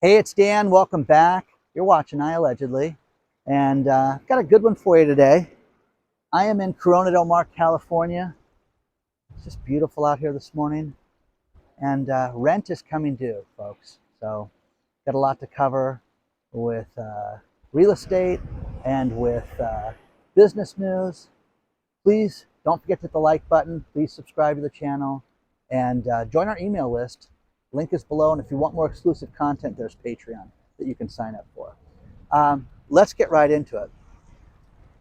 Hey, it's Dan. Welcome back. You're watching iAllegedly, and got a good one for you today. I am in Corona del Mar, California. It's just beautiful out here this morning, and rent is coming due, folks. So, got a lot to cover with real estate and with business news. Please don't forget to hit the like button. Please subscribe to the channel and join our email list. Link is below, and if you want more exclusive content, there's Patreon that you can sign up for. Let's get right into it.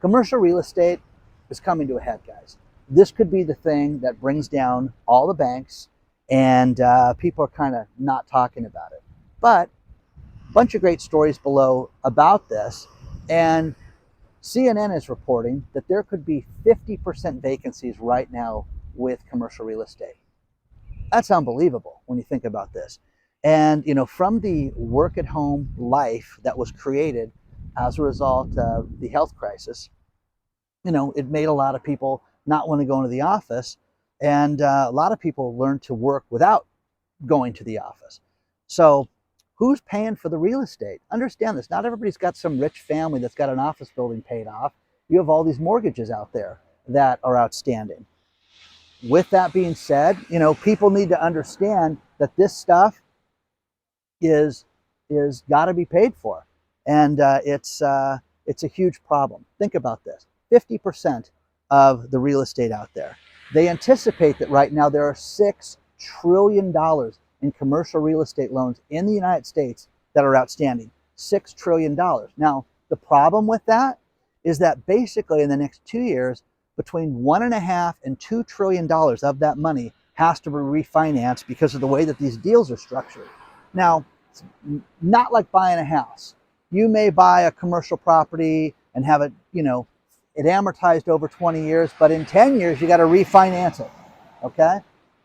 Commercial real estate is coming to a head, guys. This could be the thing that brings down all the banks, and people are kind of not talking about it. But a bunch of great stories below about this, and CNN is reporting that there could be 50% vacancies right now with commercial real estate. That's unbelievable when you think about this. And, from the work at home life that was created as a result of the health crisis, it made a lot of people not want to go into the office. And a lot of people learned to work without going to the office. So who's paying for the real estate? Understand this. Not everybody's got some rich family that's got an office building paid off. You have all these mortgages out there that are outstanding. With that being said, people need to understand that this stuff is got to be paid for, and it's a huge problem. Think about this: 50% of the real estate out there. They anticipate that right now there are $6 trillion in commercial real estate loans in the United States that are outstanding. $6 trillion. Now, the problem with that is that basically in the next 2 years, between $1.5 and $2 trillion of that money has to be refinanced because of the way that these deals are structured. Now, it's not like buying a house. You may buy a commercial property and have it, it amortized over 20 years, but in 10 years, you got to refinance it, okay?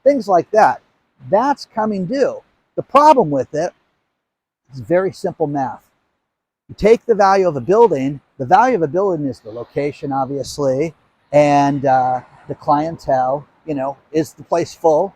Things like that. That's coming due. The problem with it is very simple math. You take the value of a building. The value of a building is the location, obviously, and the clientele. Is the place full?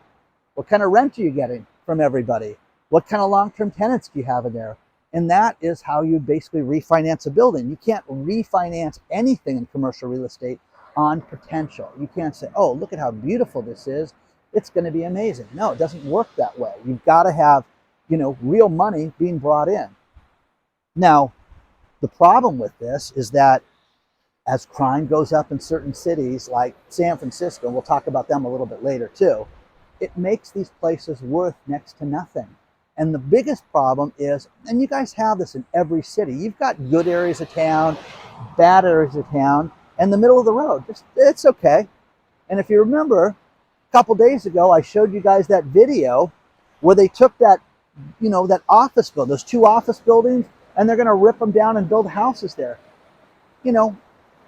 What kind of rent are you getting from everybody? What kind of long-term tenants do you have in there? And that is how you basically refinance a building. You can't refinance anything in commercial real estate on potential. You can't say, oh, look at how beautiful this is. It's going to be amazing. No, it doesn't work that way. You've got to have, real money being brought in. Now, the problem with this is that as crime goes up in certain cities like San Francisco, we'll talk about them a little bit later too, it makes these places worth next to nothing. And the biggest problem is, and you guys have this in every city, you've got good areas of town, bad areas of town, and the middle of the road. It's okay. And if you remember, a couple days ago, I showed you guys that video where they took that, that office building, those two office buildings, and they're going to rip them down and build houses there.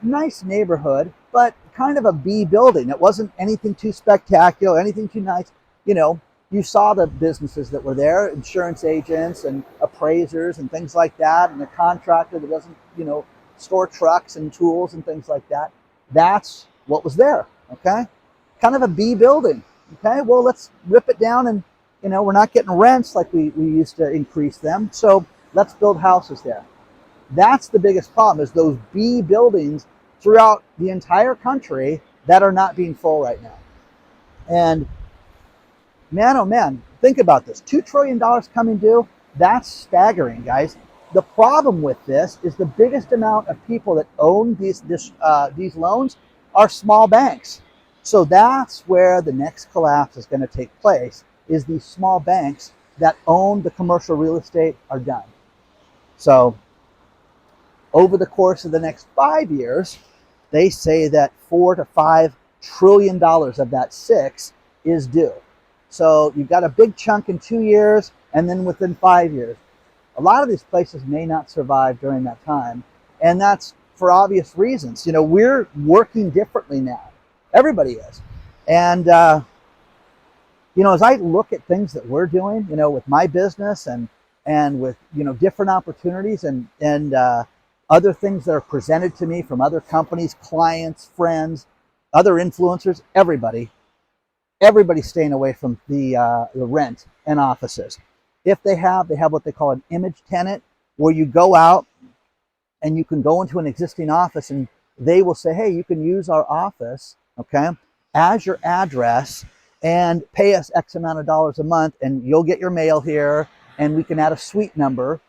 Nice neighborhood, but kind of a B building. It wasn't anything too spectacular, anything too nice. You saw the businesses that were there, insurance agents and appraisers and things like that, and a contractor that doesn't, store trucks and tools and things like that. That's what was there, okay? Kind of a B building, okay? Well, let's rip it down, and, we're not getting rents like we used to increase them, so let's build houses there. That's the biggest problem, is those B buildings throughout the entire country that are not being full right now. And man, oh man, think about this. $2 trillion coming due. That's staggering, guys. The problem with this is the biggest amount of people that own these loans are small banks. So that's where the next collapse is going to take place, is these small banks that own the commercial real estate are done. So over the course of the next 5 years, they say that $4 to $5 trillion of that 6 is due. So you've got a big chunk in 2 years, and then within 5 years. A lot of these places may not survive during that time, and that's for obvious reasons. We're working differently now. Everybody is. And, as I look at things that we're doing, with my business and with, different opportunities and other things that are presented to me from other companies, clients, friends, other influencers, everybody's staying away from the rent and offices. If they have what they call an image tenant, where you go out and you can go into an existing office and they will say, hey, you can use our office, okay, as your address and pay us X amount of dollars a month and you'll get your mail here and we can add a suite number,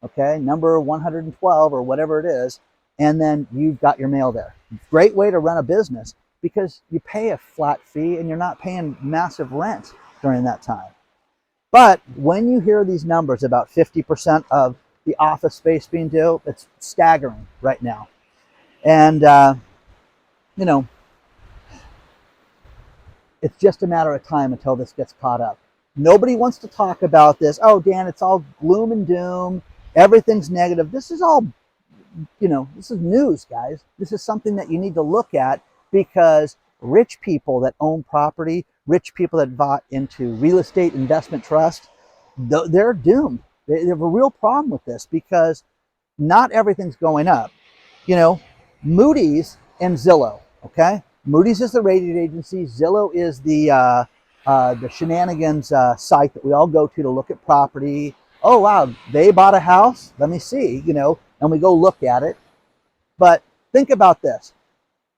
okay, number 112 or whatever it is, and then you've got your mail there. Great way to run a business because you pay a flat fee and you're not paying massive rent during that time. But when you hear these numbers, about 50% of the office space being due, it's staggering right now. And, you know, it's just a matter of time until this gets caught up. Nobody wants to talk about this. Oh, Dan, it's all gloom and doom. Everything's negative. This is all, you know, this is news, guys. This is something that you need to look at because rich people that own property, rich people that bought into real estate investment trust, they're doomed. They have a real problem with this because not everything's going up. You know, Moody's and Zillow, okay? Moody's is the rating agency. Zillow is the shenanigans site that we all go to look at property. Oh, wow, they bought a house? Let me see, you know, and we go look at it. But think about this.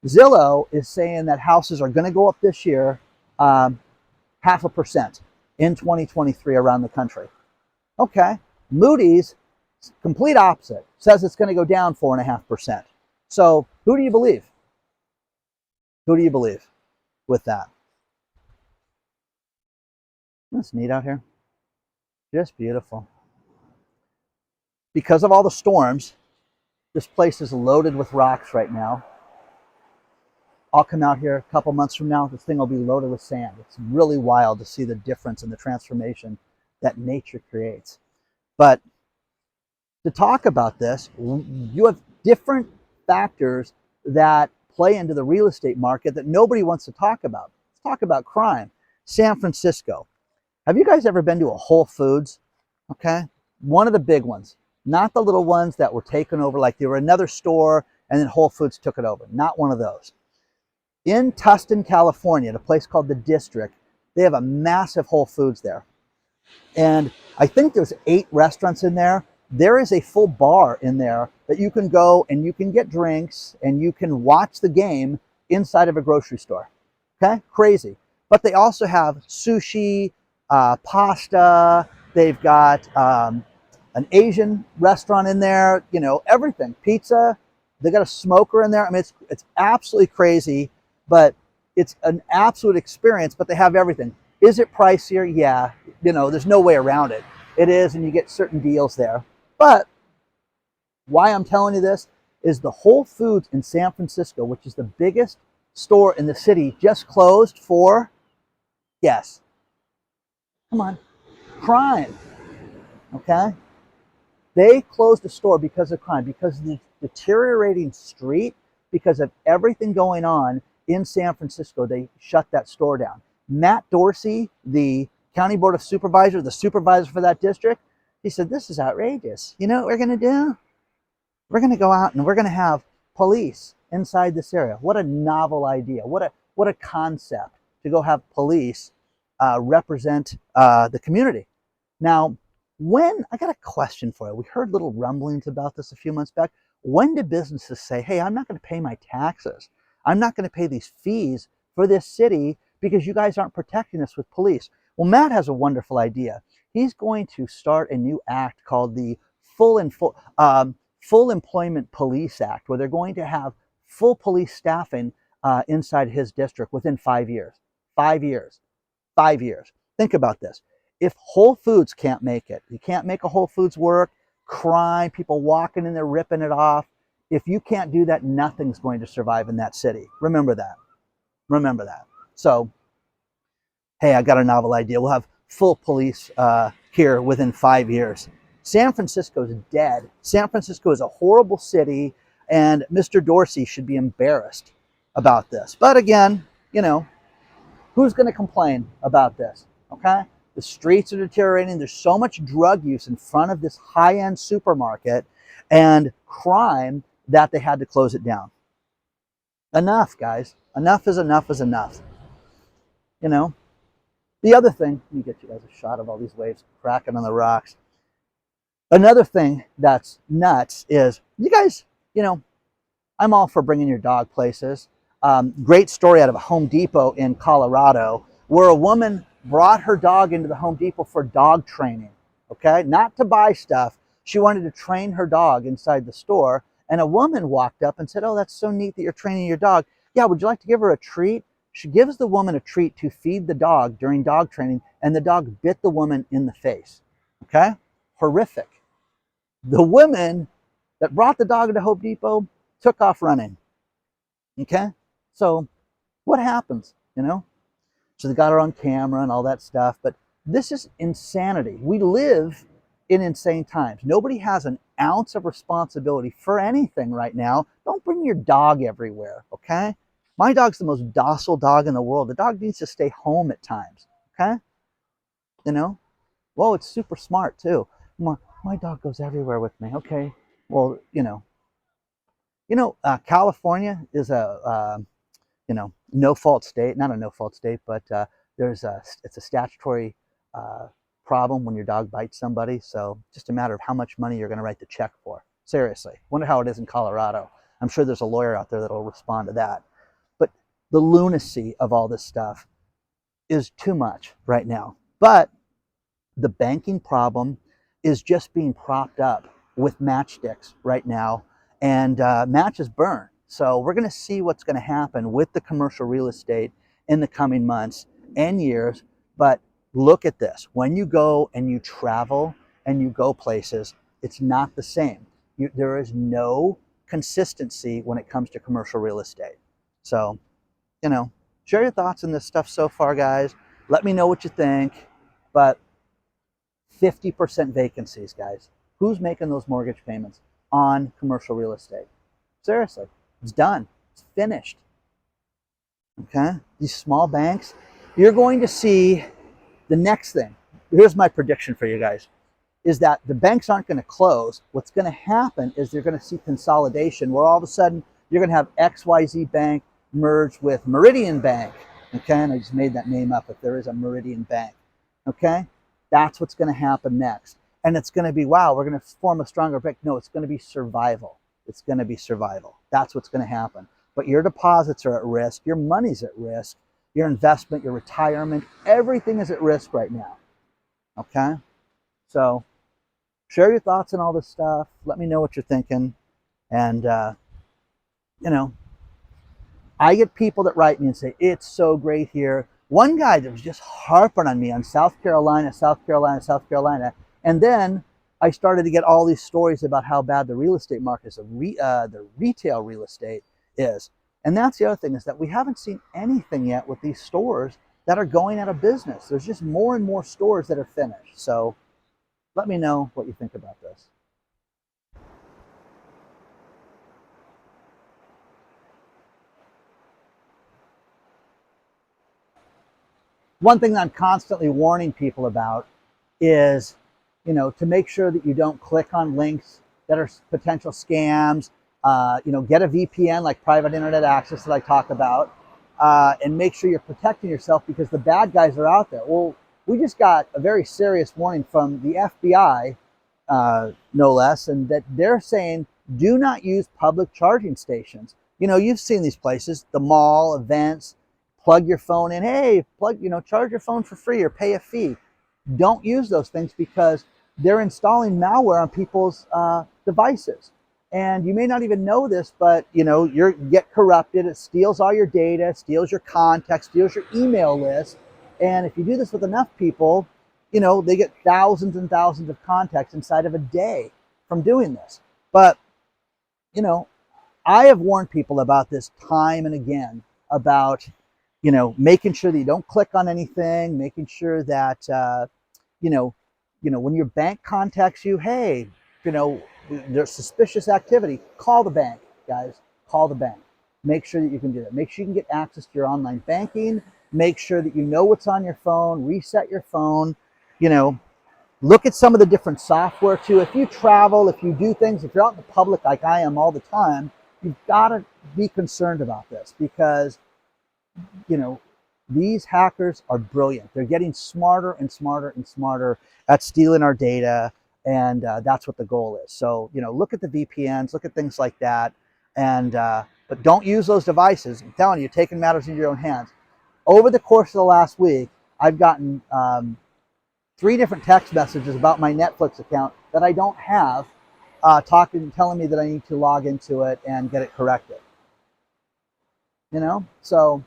Zillow is saying that houses are going to go up this year 0.5% in 2023 around the country. Okay, Moody's, complete opposite, says it's going to go down 4.5%. So who do you believe? Who do you believe with that? It's neat out here. Just beautiful. Because of all the storms, this place is loaded with rocks right now. I'll come out here a couple months from now, this thing will be loaded with sand. It's really wild to see the difference in the transformation that nature creates. But to talk about this, you have different factors that play into the real estate market that nobody wants to talk about. Let's talk about crime. San Francisco. Have you guys ever been to a Whole Foods? Okay, one of the big ones, not the little ones that were taken over like they were another store and then Whole Foods took it over. Not one of those. In Tustin, California, at a place called the District, they have a massive Whole Foods there. And I think there's 8 restaurants in there. There is a full bar in there that you can go and you can get drinks and you can watch the game inside of a grocery store. Okay, crazy. But they also have sushi, pasta. They've got an Asian restaurant in there. You know, everything. Pizza. They got a smoker in there. I mean, it's absolutely crazy, but it's an absolute experience. But they have everything. Is it pricier? Yeah. You know, there's no way around it. It is, and you get certain deals there. But why I'm telling you this is the Whole Foods in San Francisco, which is the biggest store in the city, just closed for, yes, come on, crime, okay? They closed the store because of crime, because of the deteriorating street, because of everything going on in San Francisco. They shut that store down. Matt Dorsey, the County Board of Supervisors, the supervisor for that district, he said, this is outrageous. You know what we're going to do? We're going to go out and we're going to have police inside this area. What a novel idea. What a concept to go have police represent the community. Now, I got a question for you. We heard little rumblings about this a few months back. When do businesses say, hey, I'm not going to pay my taxes. I'm not going to pay these fees for this city because you guys aren't protecting us with police? Well, Matt has a wonderful idea. He's going to start a new act called the Full Employment Police Act, where they're going to have full police staffing inside his district within 5 years. 5 years. 5 years. Think about this. If Whole Foods can't make it, you can't make a Whole Foods work, crime, people walking in there ripping it off. If you can't do that, nothing's going to survive in that city. Remember that. Remember that. So, hey, I got a novel idea. We'll have full police here within 5 years. San Francisco is dead. San Francisco is a horrible city, and Mr. Dorsey should be embarrassed about this. But again, you know, who's going to complain about this? Okay? The streets are deteriorating. There's so much drug use in front of this high-end supermarket and crime that they had to close it down. Enough, guys. Enough is enough is enough. You know? The other thing, let me get you guys a shot of all these waves cracking on the rocks. Another thing that's nuts is, you guys, I'm all for bringing your dog places. Great story out of a Home Depot in Colorado, where a woman brought her dog into the Home Depot for dog training, okay? Not to buy stuff. She wanted to train her dog inside the store, and a woman walked up and said, "Oh, that's so neat that you're training your dog. Yeah, would you like to give her a treat?" She gives the woman a treat to feed the dog during dog training, and the dog bit the woman in the face, okay? Horrific. The woman that brought the dog to Home Depot took off running, okay? So what happens, So they got her on camera and all that stuff, but this is insanity. We live in insane times. Nobody has an ounce of responsibility for anything right now. Don't bring your dog everywhere, okay? My dog's the most docile dog in the world. The dog needs to stay home at times, okay? Well, it's super smart too. My dog goes everywhere with me. Okay, well, California is a no fault state. Not a no fault state, but it's a statutory problem when your dog bites somebody. So just a matter of how much money you're going to write the check for. Seriously, wonder how it is in Colorado. I'm sure there's a lawyer out there that'll respond to that. But the lunacy of all this stuff is too much right now. But the banking problem is just being propped up with matchsticks right now, and matches burn. So we're going to see what's going to happen with the commercial real estate in the coming months and years. But look at this. When you go and you travel and you go places, it's not the same. There is no consistency when it comes to commercial real estate. So, share your thoughts on this stuff so far, guys. Let me know what you think. But 50% vacancies, guys. Who's making those mortgage payments on commercial real estate? Seriously, it's done. It's finished. Okay? These small banks, you're going to see the next thing. Here's my prediction for you guys, is that the banks aren't going to close. What's going to happen is they're going to see consolidation, where all of a sudden you're going to have XYZ Bank merge with Meridian Bank. Okay? And I just made that name up, if there is a Meridian Bank. Okay? That's what's going to happen next. And it's going to be, wow, we're going to form a stronger bank. No, it's going to be survival. It's going to be survival. That's what's going to happen. But your deposits are at risk. Your money's at risk. Your investment, your retirement, everything is at risk right now. Okay? So share your thoughts on all this stuff. Let me know what you're thinking. And, I get people that write me and say, it's so great here. One guy that was just harping on me on South Carolina. And then I started to get all these stories about how bad the real estate market is, the retail real estate is. And that's the other thing, is that we haven't seen anything yet with these stores that are going out of business. There's just more and more stores that are finished. So let me know what you think about this. One thing that I'm constantly warning people about is, to make sure that you don't click on links that are potential scams. Get a VPN, like private internet access, that I talk about, and make sure you're protecting yourself, because the bad guys are out there. Well, we just got a very serious warning from the FBI, no less, and that they're saying, do not use public charging stations. You've seen these places, the mall, events, plug your phone in. Hey, charge your phone for free or pay a fee. Don't use those things, because they're installing malware on people's devices. And you may not even know this, but you get corrupted. It steals all your data, steals your contacts, steals your email list. And if you do this with enough people, they get thousands and thousands of contacts inside of a day from doing this. But I have warned people about this time and again, about making sure that you don't click on anything, making sure that when your bank contacts you, hey, there's suspicious activity, call the bank, guys. Call the bank. Make sure that you can do that. Make sure you can get access to your online banking. Make sure that you know what's on your phone. Reset your phone. Look at some of the different software too. If you travel, if you do things, if you're out in the public like I am all the time, you've got to be concerned about this, because These hackers are brilliant. They're getting smarter and smarter and smarter at stealing our data, and that's what the goal is. So, look at the VPNs, look at things like that, and but don't use those devices. I'm telling you, you're taking matters into your own hands. Over the course of the last week, I've gotten 3 different text messages about my Netflix account that I don't have, telling me that I need to log into it and get it corrected. So,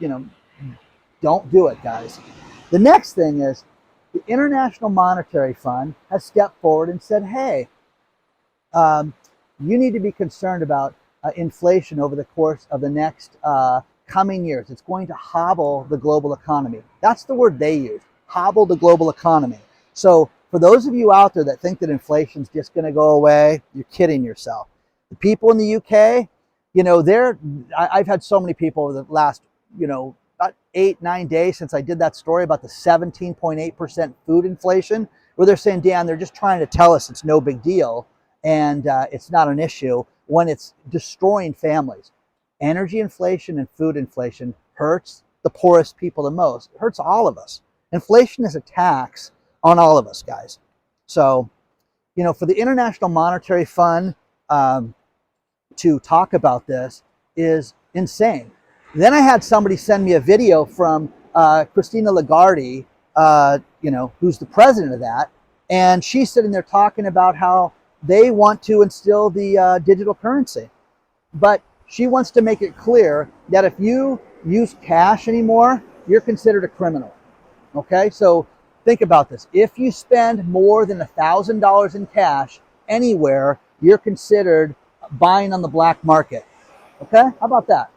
don't do it, guys. The next thing is the International Monetary Fund has stepped forward and said, hey, you need to be concerned about inflation over the course of the next coming years. It's going to hobble the global economy. That's the word they use, hobble the global economy. So for those of you out there that think that inflation's just going to go away, you're kidding yourself. The people in the UK, I've had so many people over the last, about 8-9 days since I did that story about the 17.8% food inflation, where they're saying, Dan, they're just trying to tell us it's no big deal and it's not an issue when it's destroying families. Energy inflation and food inflation hurts the poorest people the most. It hurts all of us. Inflation is a tax on all of us, guys. So, for the International Monetary Fund to talk about this is insane. Then I had somebody send me a video from Christina Lagarde, who's the president of that, and she's sitting there talking about how they want to instill the digital currency. But she wants to make it clear that if you use cash anymore, you're considered a criminal. Okay, so think about this. If you spend more than $1,000 in cash anywhere, you're considered buying on the black market. Okay, how about that?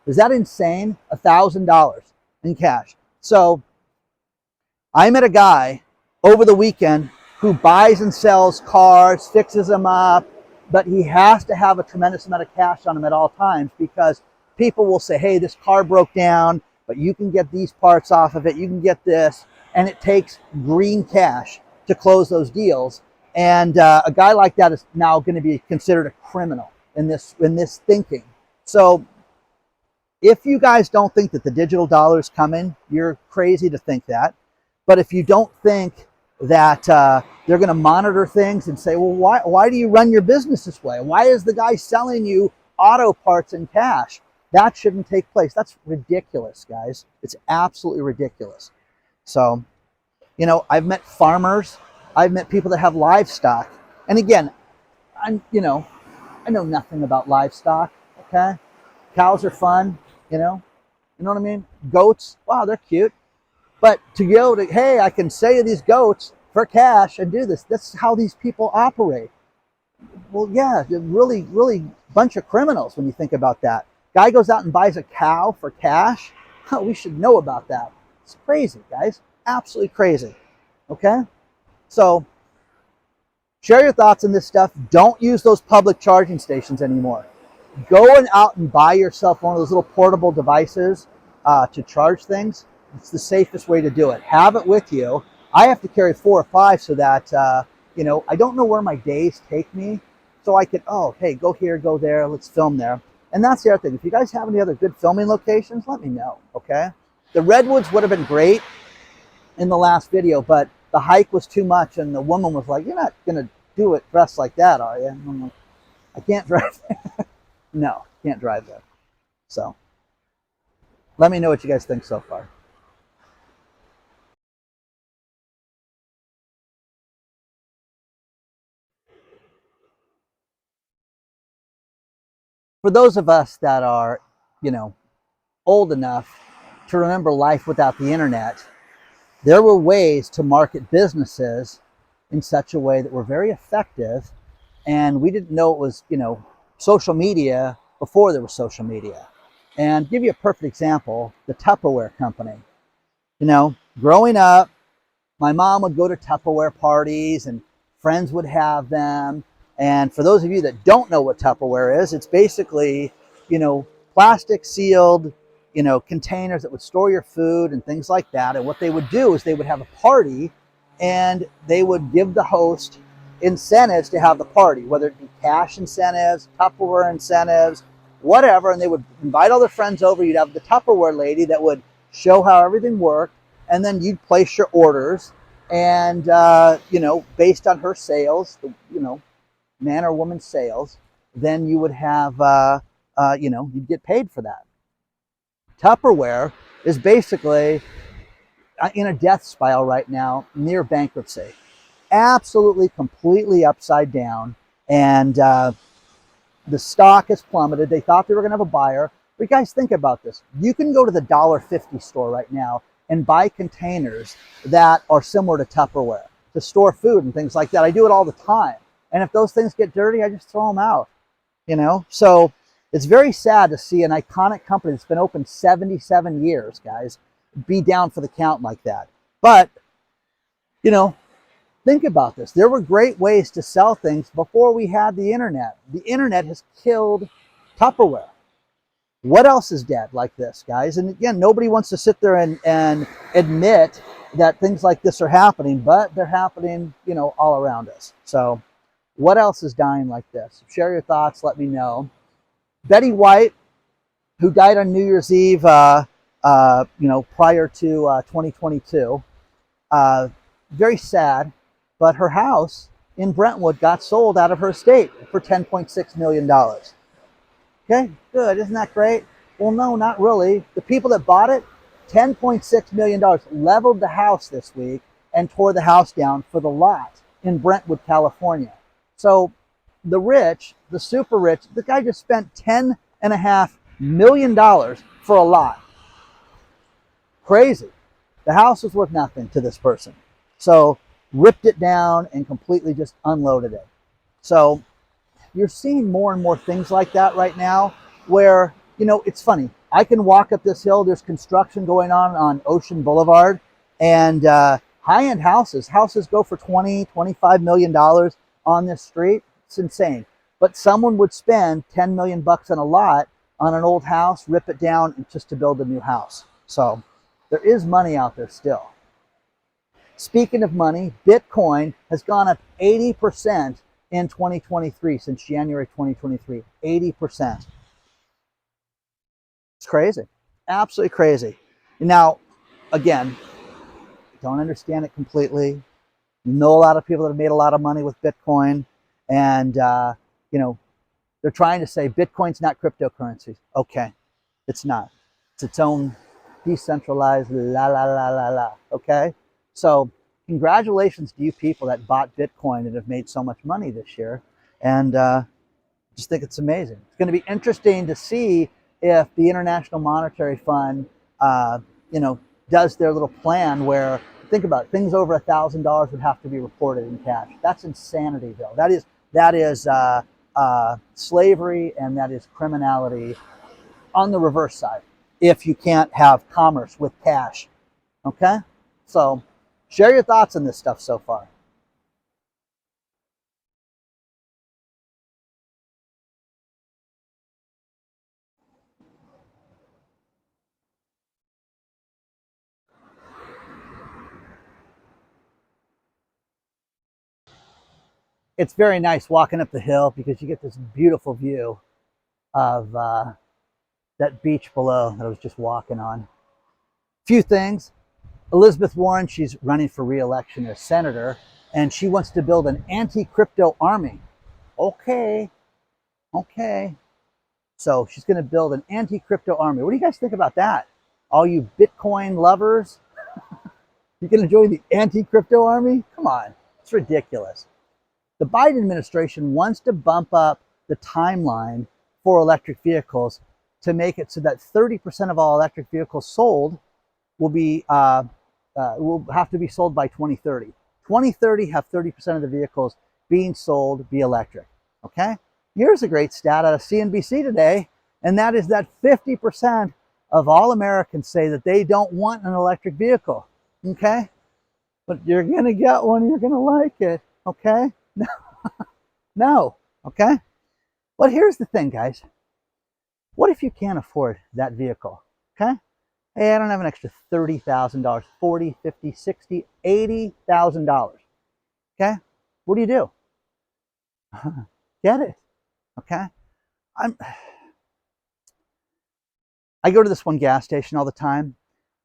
Is that insane? $1,000 in cash. So I met a guy over the weekend who buys and sells cars, fixes them up, but he has to have a tremendous amount of cash on him at all times because people will say, hey, this car broke down, but you can get these parts off of it, you can get this, and it takes green cash to close those deals. And a guy like that is now going to be considered a criminal in this thinking. So if you guys don't think that the digital dollar is coming, you're crazy to think that. But if you don't think that they're going to monitor things and say, well, why do you run your business this way? Why is the guy selling you auto parts in cash? That shouldn't take place. That's ridiculous, guys. It's absolutely ridiculous. So, I've met farmers. I've met people that have livestock. And again, I know nothing about livestock, okay? Cows are fun, you know what I mean? Goats, wow, they're cute. But to go to, hey, I can sell you these goats for cash and do this. That's how these people operate. Well, yeah, they're really, really bunch of criminals when you think about that. Guy goes out and buys a cow for cash. We should know about that. It's crazy, guys. Absolutely crazy. Okay? So, share your thoughts on this stuff. Don't use those public charging stations anymore. Go out and buy yourself one of those little portable devices to charge things. It's the safest way to do it. Have it with you. I have to carry 4 or 5 so that, I don't know where my days take me. So I could, hey, go here, go there, let's film there. And that's the other thing. If you guys have any other good filming locations, let me know, okay? The Redwoods would have been great in the last video, but the hike was too much, and the woman was like, you're not going to do it dressed like that, are you? And I'm like, I can't drive there. No, can't drive there. So, let me know what you guys think so far. For those of us that are, old enough to remember life without the internet, there were ways to market businesses in such a way that were very effective, and we didn't know it was, social media before there was social media. And give you a perfect example, the Tupperware company. Growing up, my mom would go to Tupperware parties and friends would have them. And for those of you that don't know what Tupperware is, it's basically, plastic sealed, containers that would store your food and things like that. And what they would do is they would have a party and they would give the host incentives to have the party, whether it be cash incentives, Tupperware incentives, whatever, and they would invite all their friends over. You'd have the Tupperware lady that would show how everything worked, and then you'd place your orders, and based on her sales, man or woman sales, then you would have you'd get paid for that. Tupperware is basically in a death spiral right now, near bankruptcy. Absolutely, completely upside down, and the stock has plummeted. They thought they were going to have a buyer. But guys, think about this. You can go to the $1.50 store right now and buy containers that are similar to Tupperware to store food and things like that. I do it all the time. And if those things get dirty, I just throw them out. So it's very sad to see an iconic company that's been open 77 years, guys, be down for the count like that. But, think about this. There were great ways to sell things before we had the internet. The internet has killed Tupperware. What else is dead like this, guys? And again, nobody wants to sit there and admit that things like this are happening, but they're happening, all around us. So what else is dying like this? Share your thoughts. Let me know. Betty White, who died on New Year's Eve, prior to 2022. Very sad, but her house in Brentwood got sold out of her estate for $10.6 million. Okay, good. Isn't that great? Well, no, not really. The people that bought it, $10.6 million, leveled the house this week and tore the house down for the lot in Brentwood, California. So the rich, the super rich, the guy just spent $10.5 million for a lot. Crazy. The house was worth nothing to this person. So ripped it down and completely just unloaded it. So you're seeing more and more things like that right now where, it's funny. I can walk up this hill. There's construction going on Ocean Boulevard, and high-end houses go for $20, $25 million on this street. It's insane. But someone would spend $10 million on a lot on an old house, rip it down just to build a new house. So there is money out there still. Speaking of money, Bitcoin has gone up 80% in 2023, since January 2023. 80%. It's crazy. Absolutely crazy. Now, again, don't understand it completely. Know a lot of people that have made a lot of money with Bitcoin, and they're trying to say Bitcoin's not cryptocurrency. Okay, it's not. It's its own decentralized okay? So congratulations to you people that bought Bitcoin and have made so much money this year. And just think it's amazing. It's going to be interesting to see if the International Monetary Fund, does their little plan where, think about it, things over $1,000 would have to be reported in cash. That's insanity, Bill. That is slavery, and that is criminality on the reverse side, if you can't have commerce with cash. Okay? So share your thoughts on this stuff so far. It's very nice walking up the hill because you get this beautiful view of that beach below that I was just walking on. Few things. Elizabeth Warren, she's running for re-election as senator, and she wants to build an anti-crypto army. Okay. So she's going to build an anti-crypto army. What do you guys think about that? All you Bitcoin lovers? You going to join the anti-crypto army? Come on. It's ridiculous. The Biden administration wants to bump up the timeline for electric vehicles to make it so that 30% of all electric vehicles sold will have to be sold by 2030. 2030, have 30% of the vehicles being sold be electric. Okay? Here's a great stat out of CNBC today, and that is that 50% of all Americans say that they don't want an electric vehicle. Okay? But you're going to get one, you're going to like it. Okay? No. Okay? But here's the thing, guys. What if you can't afford that vehicle? Okay? Hey, I don't have an extra $30,000, $40,000, $50,000, $60,000, $80,000. Okay? What do? Get it. Okay? I go to this one gas station all the time,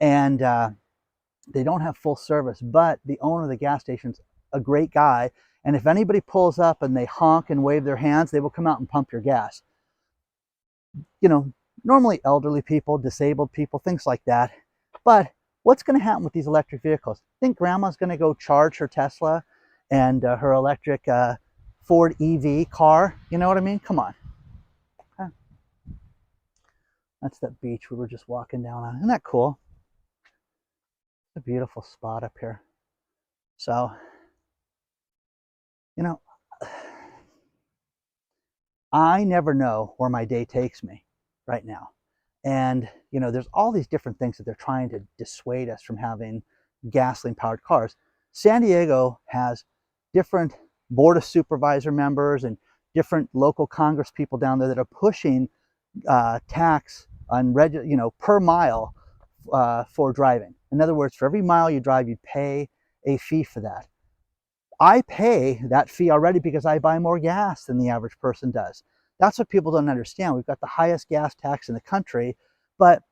and they don't have full service, but the owner of the gas station's a great guy. And if anybody pulls up and they honk and wave their hands, they will come out and pump your gas. You know, normally elderly people, disabled people, things like that. But what's going to happen with these electric vehicles? Think grandma's going to go charge her Tesla and her electric Ford EV car? You know what I mean? Come on. Okay. That's that beach we were just walking down on. Isn't that cool? It's a beautiful spot up here. So, you know, I never know where my day takes me right now. And, you know, there's all these different things that they're trying to dissuade us from having gasoline powered cars. San Diego has different board of supervisor members and different local Congress people down there that are pushing tax on per mile for driving. In other words, for every mile you drive, you pay a fee for that. I pay that fee already because I buy more gas than the average person does. That's what people don't understand. We've got the highest gas tax in the country, but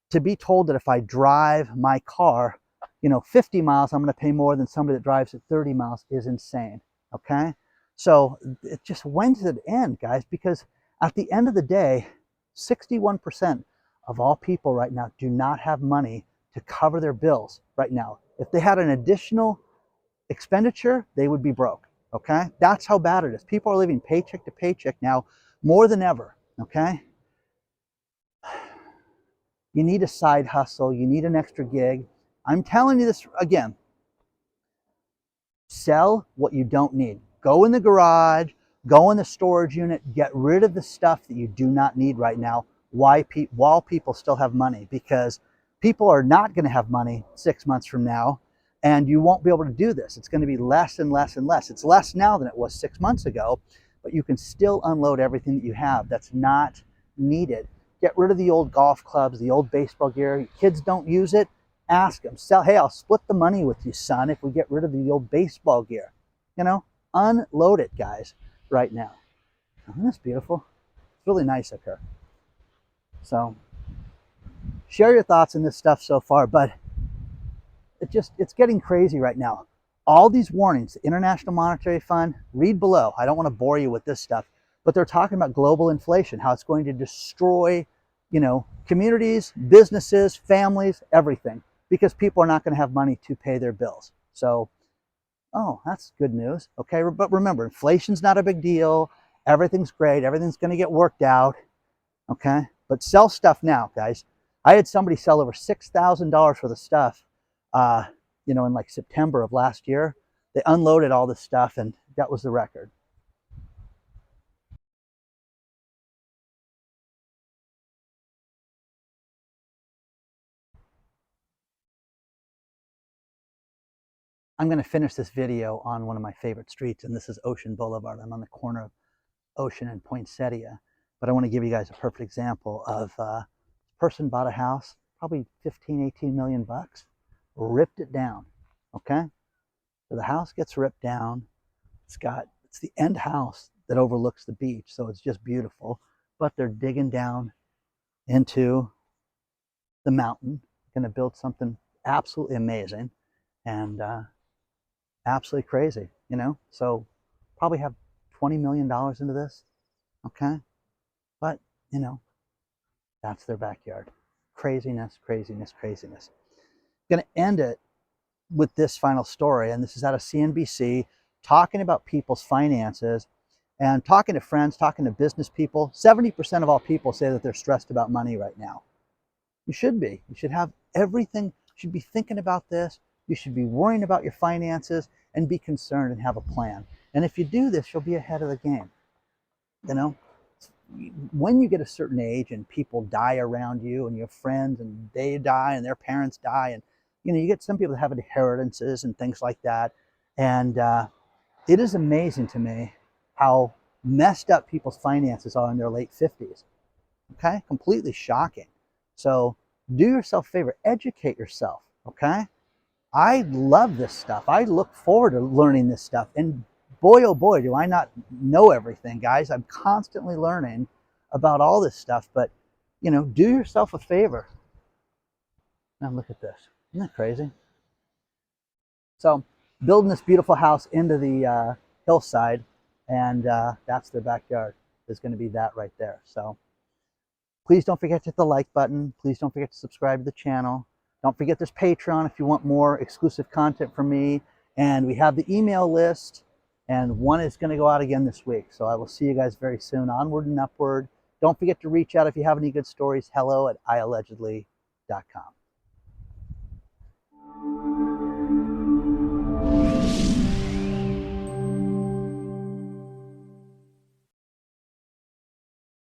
to be told that if I drive my car, 50 miles, I'm going to pay more than somebody that drives at 30 miles is insane. Okay? So it just, when does it end, guys? Because at the end of the day, 61% of all people right now do not have money to cover their bills right now. If they had an additional expenditure, they would be broke. Okay? That's how bad it is. People are living paycheck to paycheck now more than ever. Okay? You need a side hustle. You need an extra gig. I'm telling you this again. Sell what you don't need. Go in the garage, go in the storage unit, get rid of the stuff that you do not need right now while people still have money, because people are not going to have money 6 months from now, and you won't be able to do this. It's going to be less and less and less. It's less now than it was 6 months ago, but you can still unload everything that you have that's not needed. Get rid of the old golf clubs, the old baseball gear. Your kids don't use it. Ask them. Hey, I'll split the money with you, son, if we get rid of the old baseball gear. Unload it, guys, right now. Isn't this beautiful? It's really nice up here. So, share your thoughts on this stuff so far, but it's getting crazy right now. All these warnings, the International Monetary Fund, read below. I don't want to bore you with this stuff, but they're talking about global inflation, how it's going to destroy, communities, businesses, families, everything, because people are not going to have money to pay their bills. So, that's good news. Okay, but remember, inflation's not a big deal. Everything's great. Everything's going to get worked out. Okay, but sell stuff now, guys. I had somebody sell over $6,000 worth of stuff, in like September of last year. They unloaded all this stuff, and that was the record. I'm going to finish this video on one of my favorite streets, and this is Ocean Boulevard. I'm on the corner of Ocean and Poinsettia, but I want to give you guys a perfect example of a person bought a house, probably 15, 18 million bucks, ripped it down. Okay, so the house gets ripped down. It's the end house that overlooks the beach, so it's just beautiful. But they're digging down into the mountain, going to build something absolutely amazing and absolutely crazy, So probably have $20 million into this, okay? But, that's their backyard. Craziness, craziness, craziness. I'm going to end it with this final story, and this is out of CNBC, talking about people's finances and talking to friends, talking to business people. 70% of all people say that they're stressed about money right now. You should be. You should have everything. You should be thinking about this. You should be worrying about your finances and be concerned and have a plan. And if you do this, you'll be ahead of the game. When you get a certain age and people die around you and you have friends and they die and their parents die, and you get some people that have inheritances and things like that. And it is amazing to me how messed up people's finances are in their late 50s. Okay? Completely shocking. So do yourself a favor, educate yourself. Okay? I love this stuff. I look forward to learning this stuff. And boy, oh boy, do I not know everything, guys. I'm constantly learning about all this stuff. But do yourself a favor. Now look at this. Isn't that crazy? So building this beautiful house into the hillside, and that's their backyard. There's going to be that right there. So please don't forget to hit the like button. Please don't forget to subscribe to the channel. Don't forget there's Patreon if you want more exclusive content from me. And we have the email list, and one is going to go out again this week. So I will see you guys very soon. Onward and upward. Don't forget to reach out if you have any good stories. hello@iallegedly.com.